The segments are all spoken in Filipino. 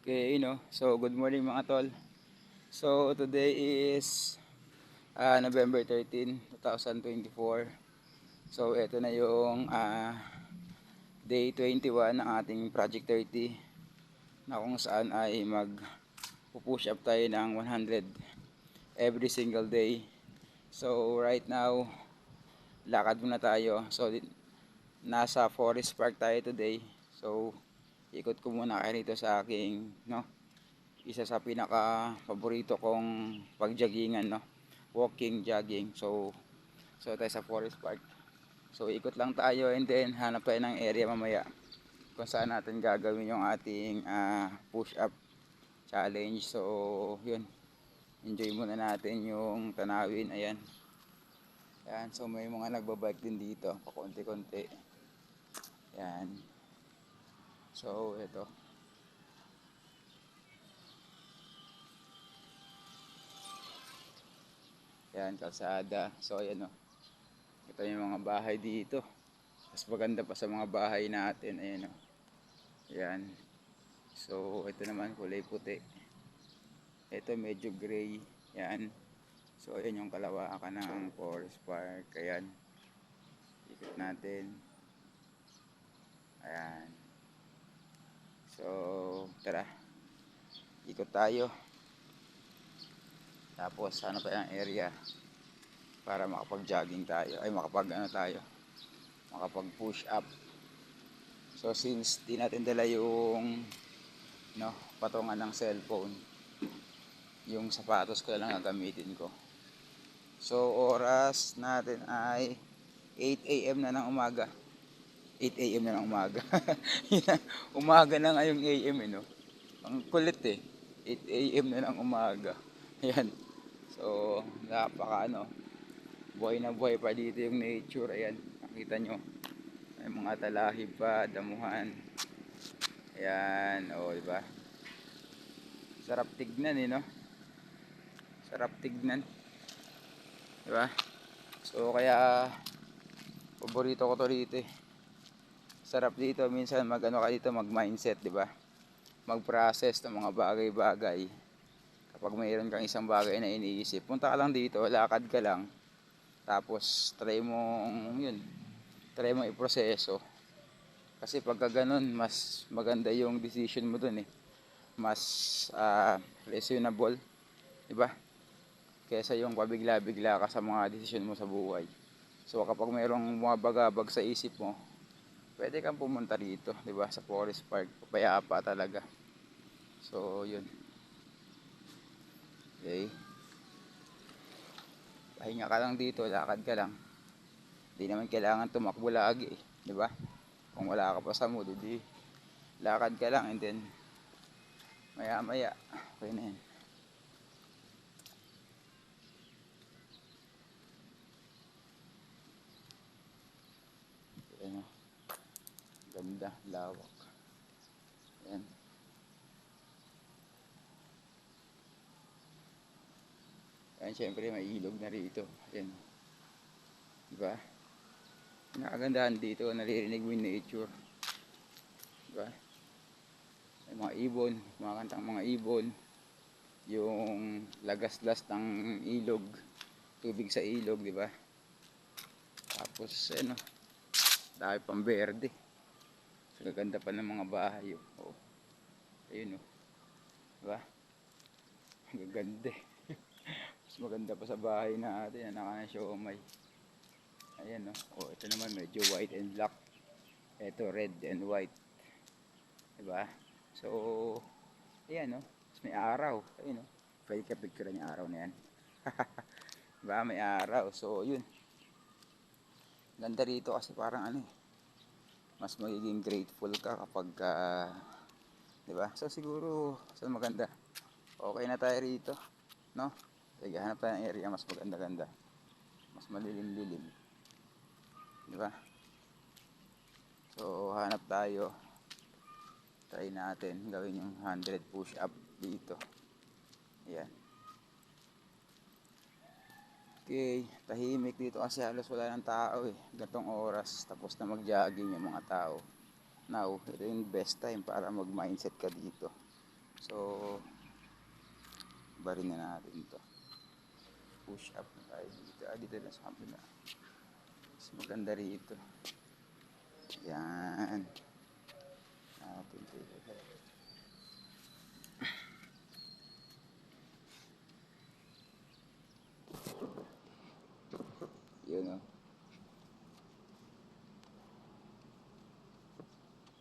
Okay, so good morning mga tol. So today is November 13, 2024. So ito na yung day 21 ng ating Project 30 na kung saan ay mag-push up tayo ng 100 every single day. So right now, lakad muna tayo. So nasa Forest Park tayo today. So ikot ko muna kayo rito sa aking isa sa pinaka paborito kong pagjogingan, walking, jogging. So tayo sa Forest Park. So ikot lang tayo and then hanap tayo ng area mamaya kung saan natin gagawin yung ating push up challenge. So yun, enjoy muna natin yung tanawin. Ayan, so may mga nagbabike din dito pakonti-konti. Ayan, so ito, ayan, kalsada. So ayan, ito yung mga bahay dito. Mas maganda pa sa mga bahay natin. Ayan, ayan. So ito naman kulay puti. Ito medyo gray. Ayan. So ayan yung kalawakan ng Forest Park. Ayan, ikot natin. Ayan. So tara, ikot tayo. Tapos ano pa yung area para makapag-jogging tayo. Ay makapag push up. So since di natin dala yung patungan ng cellphone, yung sapatos ko lang gagamitin ko. So oras natin ay 8 AM na ng umaga. 8 AM na ng umaga. Umaga na ngayong AM, no? Ang kulit eh. 8 AM na ng umaga. Ayan. So napaka buhay na buhay pa dito yung nature. Ayan, nakita nyo. May mga talahib pa, damuhan. Ayan, diba? Sarap tignan no? Sarap tignan. Diba? So kaya paborito ko to dito eh. Sarap dito minsan ka dito, mag-mindset, diba? Mag-process ng mga bagay-bagay. Kapag mayroon kang isang bagay na iniisip, punta ka lang dito, lakad ka lang. Tapos try mo iproseso. Kasi pagka ganun, mas maganda yung decision mo dun eh. Mas reasonable, diba? Kesa yung pabigla-bigla ka sa mga desisyon mo sa buhay. So kapag mayroong mga bagabag sa isip mo, pwede kang pumunta rito, diba? Sa Forest Park, payapa talaga. So yun, okay, pahinga ka lang dito, lakad ka lang. Di naman kailangan tumakbo lagi eh, diba? Kung wala ka pa sa mood, di lakad ka lang and then maya maya okay na yan. Ayan, ganda, lawak. Ayan. Ayan, syempre may ilog na rito. Ayan, diba? Nakagandahan dito, naririnig mo yung nature, diba? May mga ibon, mga kantang mga ibon, yung lagaslas ng ilog, tubig sa ilog, diba? Tapos dahil pang berde. So, gaganda pa ng mga bahay. Ayun diba? Ang gaganda eh. Mas maganda pa sa bahay natin. Naka-siomay. Ayan ito naman medyo white and black. Ito red and white. Diba? So, ayan mas may araw. Ayun pwede ka picture yung araw na yan. Diba? May araw. So, yun. Ganda rito kasi parang mas magiging grateful ka kapag diba? So siguro saan maganda, okay na tayo rito, no? Sige, hanap tayo ng area mas maganda-ganda, mas malilim-lilim, diba? So hanap tayo, try natin gawin yung 100 push up dito. Ayan, okay, tahimik dito kasi halos wala ng tao eh, gatong oras tapos na mag-jogging yung mga tao. Now, ito yung best time para mag-mindset ka dito. So, barin na natin to. Push up na tayo dito. Dito na sa kabila. Mas maganda rito. Yan. Natin ito. Yun o.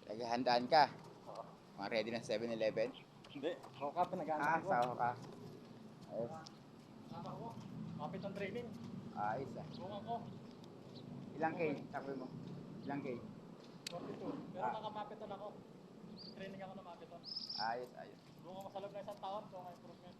Naghahandaan ka? Oo. Mga ready na 7-Eleven? Hindi. Ako ka, pinag-aanap ko. Sawa ka. Ayos. Sama ko. Kapit ang training. Ayos ah. Bunga ko. Ilang K? Takbo mo. Ilang K? 42. Pero nakamapiton ako. Training ako na mapiton. Ayos, ayos. Bunga ko sa loob ng isang taon. Bunga improvement.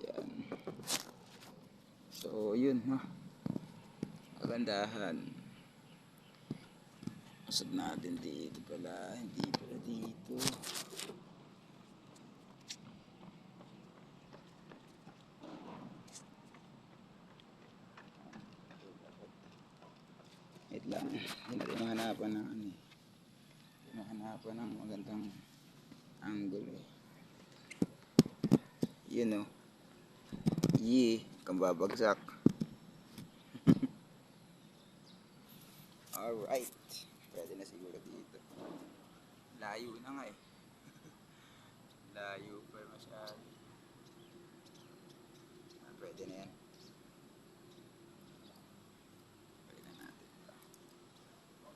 Yan. So, yun ha. Kagandahan. Usap natin dito pala. Hindi pala dito. Wait lang. Hindi natin mahanapan ng ano eh. Mahanapan ng magandang angle eh. Yun o. Kambabagsak. Alright. Pwede na siguro dito. Layo na nga eh. Layo pa masyado. Pwede na yan. Pwede na natin ito.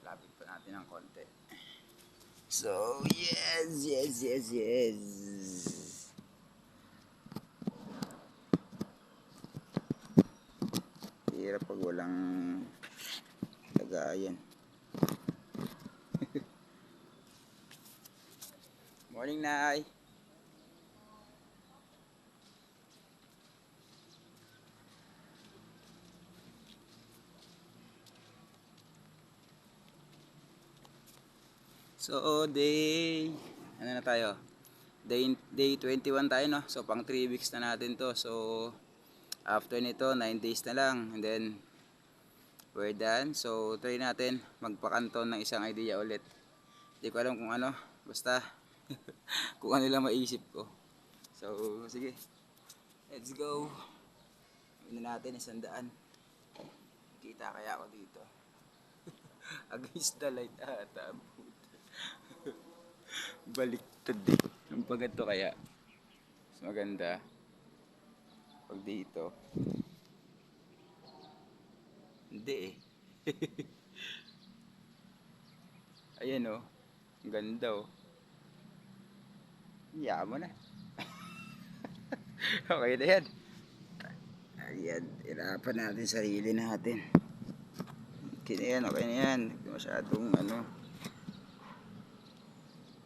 Lapit pa natin ng konti. So, yes. Hirap pag walang lagayan. Morning, Nay. So, ano na tayo? Day 21 tayo, no? So, pang 3 weeks na natin to. So, after nito, 9 days na lang. And then, we're done. So, try natin magpakanton ng isang idea ulit. Hindi ko alam kung ano. Basta, kung ano lang maisip ko. So, sige. Let's go. Gawin na natin 100. Kita kaya ako dito. Against the light ata. Baliktad eh. Ang pagat to kaya. Mas maganda. Pag dito. Hindi eh. Ayan oh. Ang ganda oh. Iyakan mo na. Okay na yan. Ayan. Irapan natin sarili natin. Okay na yan. Okay na yan. Hindi masyadong ano.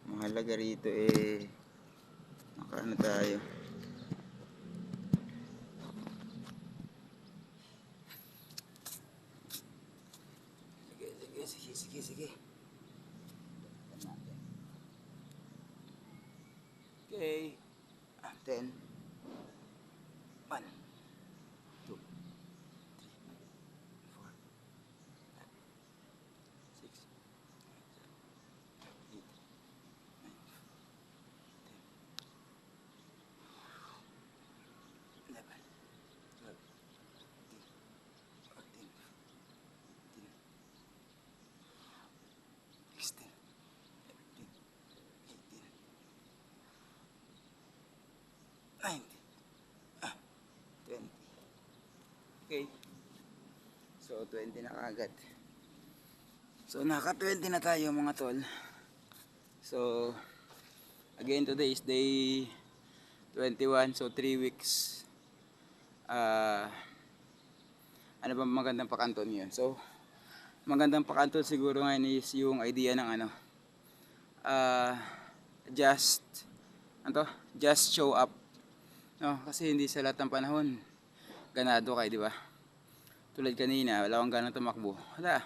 Mahalaga rito eh. Nakaano tayo. Sige. Okay. 10. 1, 2, 3, 4, 5, 6, 7, 8, 9, 10, 11, 12, 13, 14, 15, 16, 17, 18, 19, 20. Okay. So, 20 na kagad. So, naka 20 na tayo mga tol. So, again, today is day 21. So, 3 weeks. Ano ba magandang pakanton yun? So, magandang pakanton siguro ngayon is yung idea ng ano. Just show up. No, kasi hindi sa lahat ng panahon ganado kayo, di ba? Tulad kanina, wala akong ganang tumakbo. Wala.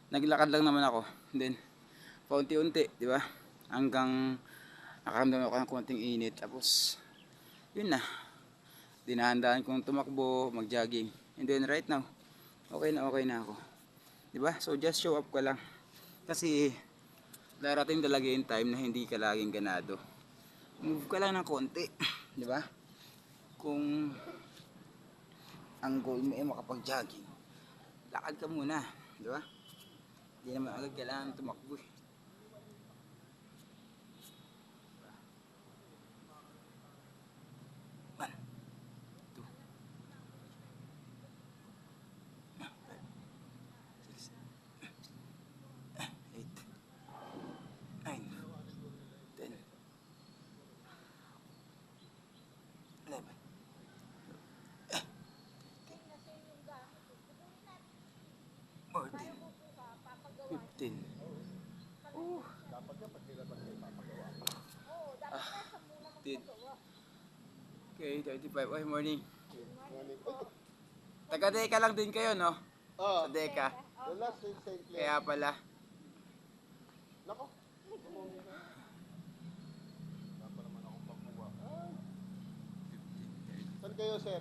Naglakad lang naman ako. Then, paunti-unti, di ba? Hanggang nakaramdam ako ng konting init. Tapos, yun na. dinahandaan kong tumakbo, mag-jogging. And then right now, okay na ako. 'Di ba? So just show up ka lang. Kasi darating talaga yung time na hindi ka laging ganado. Move ka lang ng konti, 'di ba? Kung ang goal mo ay makapag-jogging, lakad ka muna, 'di ba? Hindi naman agad kailangan tumakbo. One, two, six, 8, 9, 10, 11, 14, 15. Did. Okay, 35. Ay, morning. Taga-Deka lang din kayo, no? Oh, Sa Deka. the last in St. Clair. Kaya pala. Nako. Wala pa naman akong pagkuha. Saan kayo, sir?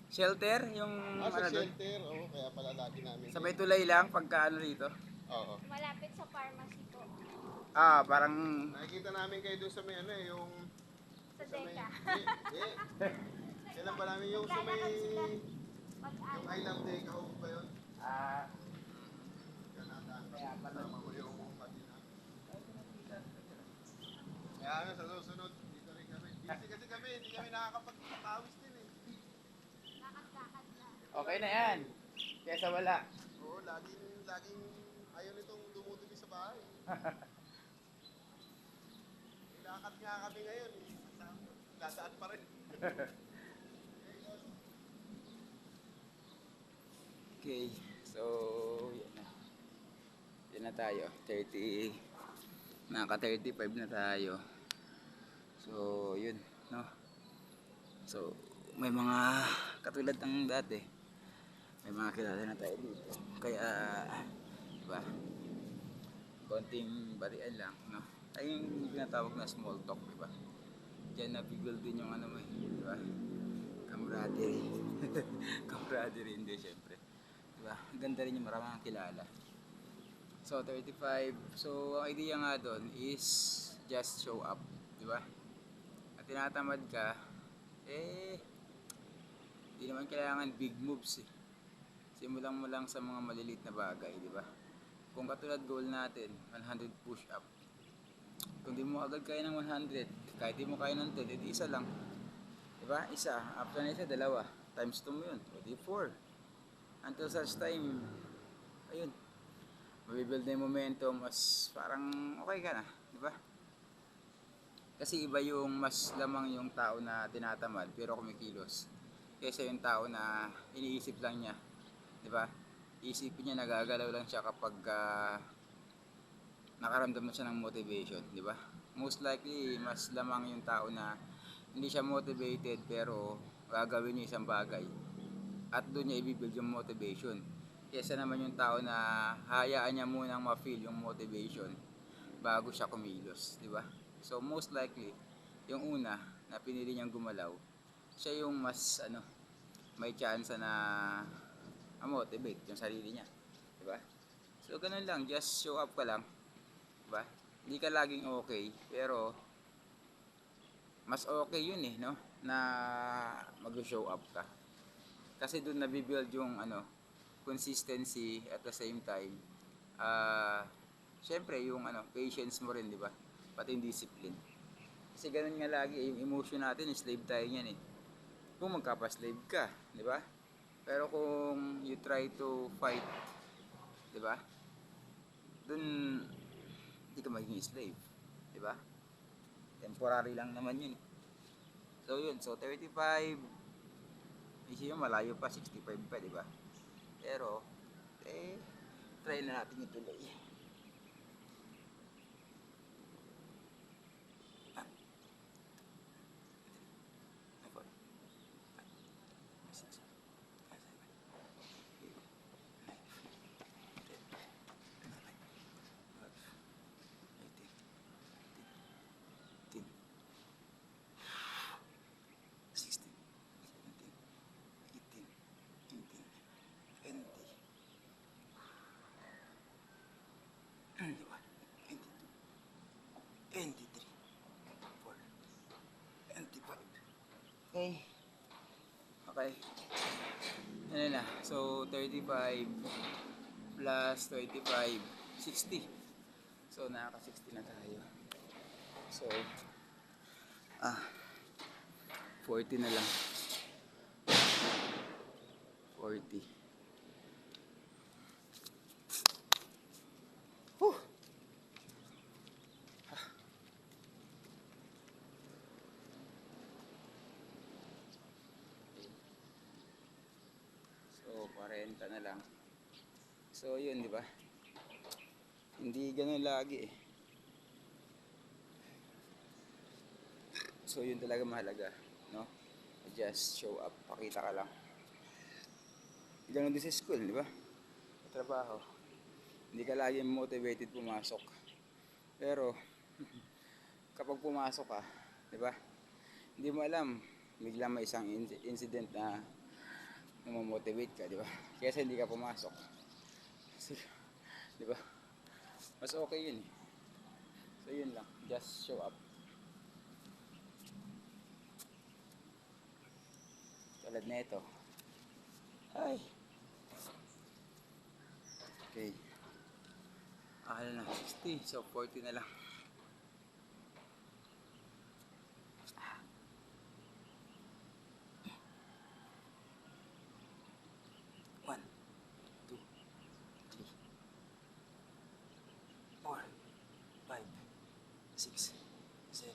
Shelter, yung Sa ano doon. shelter. Oo, kaya pala lagi namin. Sa may tulay lang, pagka ano rito. Oo. Malapit sa pharmacy po. Ah, parang... Nakikita namin kayo dun sa may ano eh, yung... Sa may... Deka. Kailan ba namin yung sa may... Lalakad sila. Yung Mag-ano. I Love Deka Home ba yun? Ah, Kaya kasama ko yung kanina. Kaya ano, sa susunod, dito rin kami. Busy kasi kami, hindi kami nakakapag-pawis din eh. Lakad-lakad na. okay na yan. Kesa wala. Oo, laging ayaw nitong dumudubi sa bahay. Ilakad nga kami ngayon. Dadaan pa rin. Okay, so yan na. Yan na tayo. 30, naka 35 na tayo. So, yun, no? So, may mga katulad ng dati. May mga kilala na tayo dito. Kaya, diba? Konting barian lang, no? Ay yung tinatawag na small talk, diba? Diyan nabigol din yung ano mo, diba? Camaraderie. Camaraderie, hindi, syempre. Diba? Ang ganda rin yung maraming kilala. So, 35. So, ang idea nga doon is just show up, diba? At tinatamad ka, hindi naman kailangan big moves eh. Simulan mo lang sa mga maliliit na bagay, di ba? Kung katulad goal natin, 100 push-up. Kung di mo agad kaya ng 100, kahit di mo kaya ng 10, edi isa lang. Di ba? Isa. After na isa, dalawa. Times 2 mo yun. O di 4. Until such time, ayun. Mabibuild na yung momentum, mas parang okay ka na. Di ba? Kasi iba yung mas lamang yung tao na tinatamad pero kumikilos. Kaysa yung tao na iniisip lang niya. Diba? Isipin niya nagagalaw lang siya kapag nakaramdam na siya ng motivation, diba? Most likely, mas lamang yung tao na hindi siya motivated pero gagawin niya isang bagay at doon niya i-build yung motivation. Kaysa naman yung tao na hayaan niya munang ma-feel yung motivation bago siya kumilos, diba? So most likely, yung una na pinili niyang gumalaw, siya yung mas may chance na motivate yung sarili niya, di ba? So ganun lang, just show up ka lang, di ba? Hindi ka laging okay, pero mas okay yun eh, no? Na mag-show up ka. Kasi doon nabibuild yung consistency at the same time. Syempre yung patience mo rin, di ba? Pati yung discipline. Kasi ganun nga lagi, yung emotion natin, slave tayo niyan eh. Kung magkapa-slave ka, di ba? Pero kung you try to fight, di ba? Dun hindi ka magiging slave, di ba? Temporary lang naman yun. So yun, so 35, isip yun malayo pa, 65 pa, di ba? Pero, try na natin ituloy. Okay. Ano na? So, 35 plus 25, 60. So, nakaka-60 na tayo. So, 40 na lang. 40. Whew! So, 40 na lang. So, yun, di ba? Hindi ganun lagi eh. So, yun talaga mahalaga, no? Just show up, pakita ka lang. Ganun din sa school, di ba? Sa trabaho. Hindi ka lagi motivated pumasok. Pero, kapag pumasok ka, di ba? Hindi mo alam, biglang may isang incident na mamotivate ka, di ba? Kaysa hindi ka pumasok. Di ba? Mas okay yun eh. So yun lang, just show up. Tulad na ito. Ay! Okay. Akala na 60, so 40 na lang. One, two, three, 4, 5, 6, 7,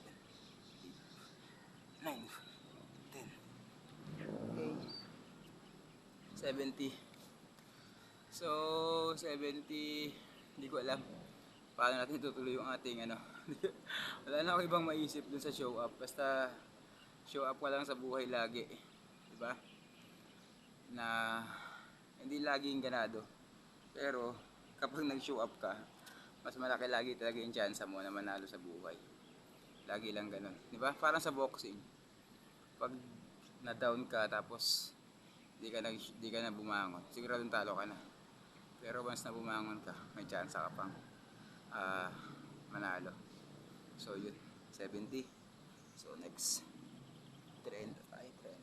8, 9, 10. Okay. 70. So, 70, hindi ko alam paano natin tutuloy yung ating ano. Wala na ako ibang maisip dun sa show up. Basta show up ka lang sa buhay lagi. Diba? Na hindi laging ganado. Pero kapag nag-show up ka, mas malaki lagi talaga yung chance mo na manalo sa buhay. Lagi lang ganun. Diba? Parang sa boxing. Pag na-down ka tapos di ka na bumangon, siguradong talo ka na. Pero once na bumangon ka, may chance ka pang manalo. So yun, 70. So next, 30 tayo, 30.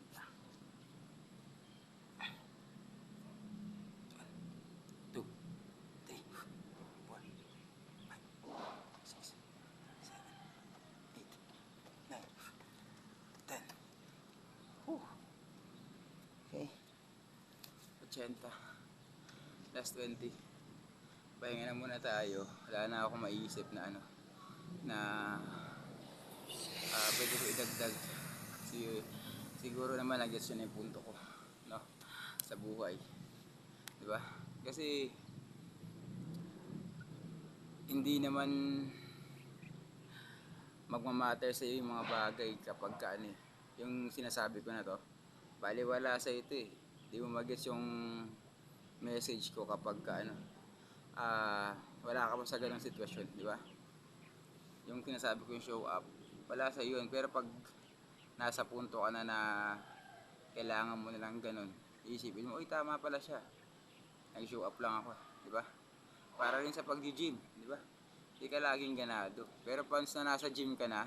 1, 2, 3, 4, 5, 6, 7, 8, 9, 10. Okay. 80. Last 20. Pahinga na muna tayo. Wala na akong maiisip na ano na pwede ko idagdag. Siguro naman nag-gets yun yung punto ko, no? Sa buhay. Diba? Kasi hindi naman magmamatter sa iyo yung mga bagay kapag ka ano, yung sinasabi ko na to. Baliwala sa ito eh. Di mo mag-gets yung message ko kapag ka ano, wala ka pa sa ganung sitwasyon, di ba? Yung sinasabi ko yung show up, wala sa yun. Pero pag nasa punto ka na kailangan mo na lang ganun, iisipin mo, uy, tama pala siya. Nag-show up lang ako, di ba? Para rin sa pag-gym, di ba? Hindi ka laging ganado. Pero once na nasa gym ka na,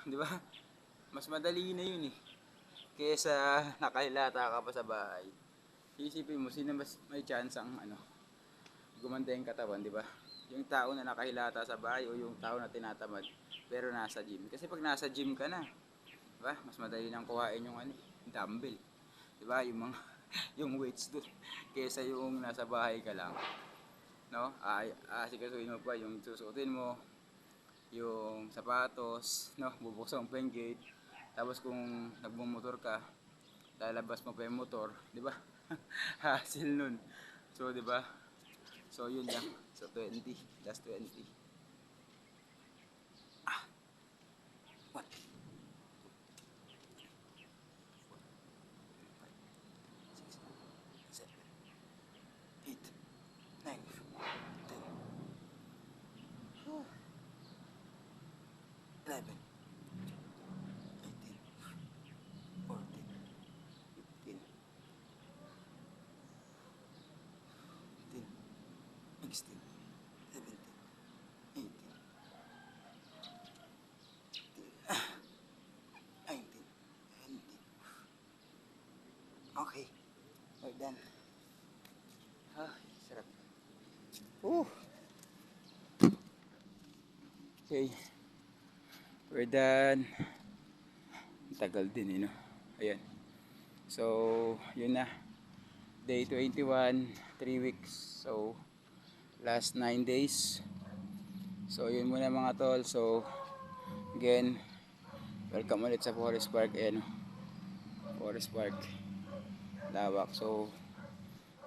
di ba? Mas madali na yun eh. Kaysa nakahilata ka pa sa bahay. Isipin mo, sino mas may chance ang ano, gumanda yung katawan, di ba? Yung tao na nakahilata sa bahay o yung tao na tinatamad pero nasa gym. Kasi pag nasa gym ka na, di ba? Mas madali nang kuhain yung ano, dumbbell. Di ba? Yung mga yung weights doon kaysa yung nasa bahay ka lang. No? Asikasuhin mo pa yung susuotin mo, yung sapatos, no? Bubuksan mo pa yung gate. Tapos kung nagmumotor ka, lalabas mo pa yung motor, di ba? Hassle nun. So, di ba? So, yun lang. So, 20. Last 20. 1, 2, 6, 7, 8, 9, 10, 11, 18, 14, 15, 16, 17, Yan. Ah, sarap. Uh. Okay. We're done. Tagal din, no? Ayan. So, yun na. Day 21, 3 weeks. So, last 9 days. So, yun muna mga tol. So, again, welcome ulit sa Forest Park. Ayan, Forest Park. Lawak. So,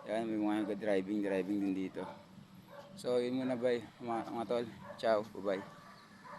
yan, may mga driving din dito. So, yun muna, bye mga tol. Ciao, bye-bye.